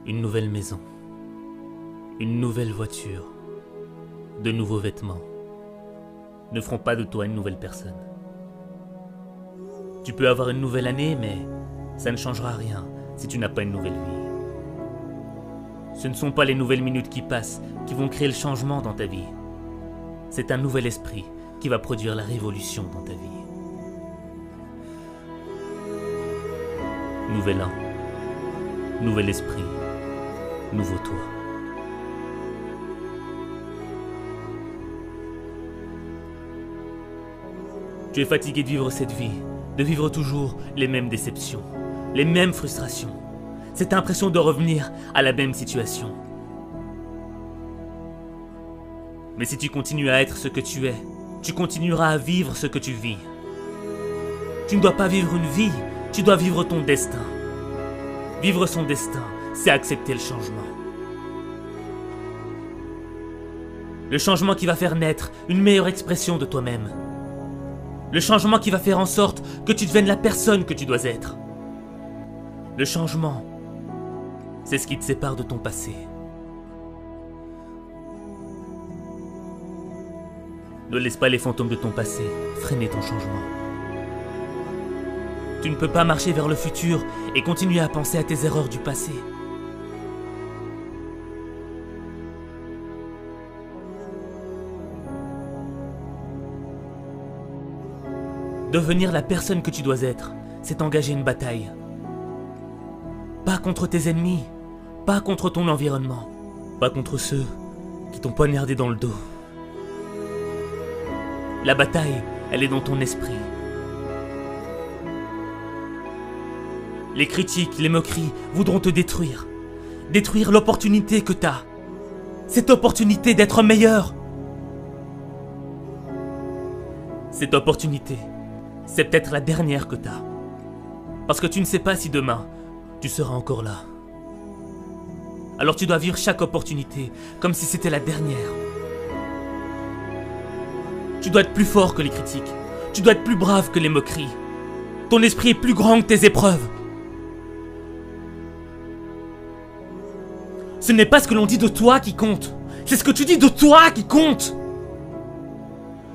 Une nouvelle maison, une nouvelle voiture, de nouveaux vêtements ne feront pas de toi une nouvelle personne. Tu peux avoir une nouvelle année, mais ça ne changera rien si tu n'as pas une nouvelle vie. Ce ne sont pas les nouvelles minutes qui passent qui vont créer le changement dans ta vie. C'est un nouvel esprit qui va produire la révolution dans ta vie. Nouvel an, nouvel esprit, nouveau toi. Tu es fatigué de vivre cette vie, de vivre toujours les mêmes déceptions, les mêmes frustrations, cette impression de revenir à la même situation. Mais si tu continues à être ce que tu es, tu continueras à vivre ce que tu vis. Tu ne dois pas vivre une vie, tu dois vivre ton destin. Vivre son destin, c'est accepter le changement. Le changement qui va faire naître une meilleure expression de toi-même. Le changement qui va faire en sorte que tu deviennes la personne que tu dois être. Le changement, c'est ce qui te sépare de ton passé. Ne laisse pas les fantômes de ton passé freiner ton changement. Tu ne peux pas marcher vers le futur et continuer à penser à tes erreurs du passé. Devenir la personne que tu dois être, c'est engager une bataille. Pas contre tes ennemis, pas contre ton environnement, pas contre ceux qui t'ont poignardé dans le dos. La bataille, elle est dans ton esprit. Les critiques, les moqueries voudront te détruire. Détruire l'opportunité que t'as. Cette opportunité d'être meilleur. Cette opportunité, c'est peut-être la dernière que t'as. Parce que tu ne sais pas si demain, tu seras encore là. Alors tu dois vivre chaque opportunité comme si c'était la dernière. Tu dois être plus fort que les critiques. Tu dois être plus brave que les moqueries. Ton esprit est plus grand que tes épreuves. Ce n'est pas ce que l'on dit de toi qui compte. C'est ce que tu dis de toi qui compte.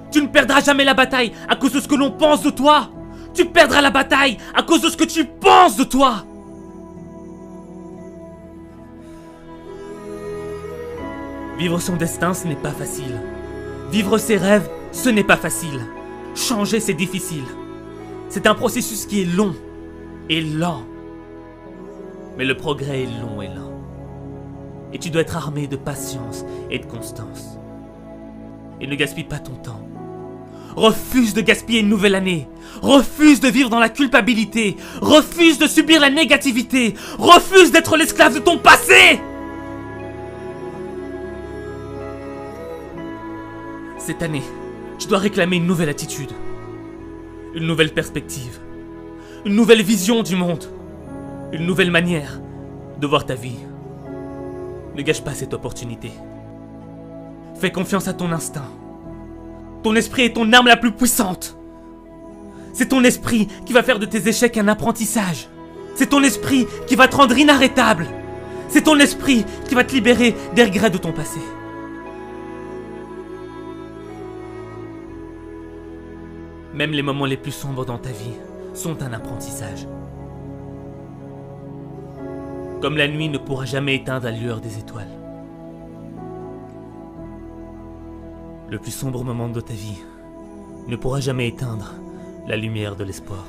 Tu ne perdras jamais la bataille à cause de ce que l'on pense de toi. Tu perdras la bataille à cause de ce que tu penses de toi. Vivre son destin, ce n'est pas facile. Vivre ses rêves, ce n'est pas facile. Changer, c'est difficile. C'est un processus qui est long et lent. Mais le progrès est long et lent. Et tu dois être armé de patience et de constance. Et ne gaspille pas ton temps. Refuse de gaspiller une nouvelle année. Refuse de vivre dans la culpabilité. Refuse de subir la négativité. Refuse d'être l'esclave de ton passé. Cette année, tu dois réclamer une nouvelle attitude. Une nouvelle perspective. Une nouvelle vision du monde. Une nouvelle manière de voir ta vie. Ne gâche pas cette opportunité. Fais confiance à ton instinct. Ton esprit est ton arme la plus puissante. C'est ton esprit qui va faire de tes échecs un apprentissage. C'est ton esprit qui va te rendre inarrêtable. C'est ton esprit qui va te libérer des regrets de ton passé. Même les moments les plus sombres dans ta vie sont un apprentissage. Comme la nuit ne pourra jamais éteindre la lueur des étoiles. Le plus sombre moment de ta vie ne pourra jamais éteindre la lumière de l'espoir.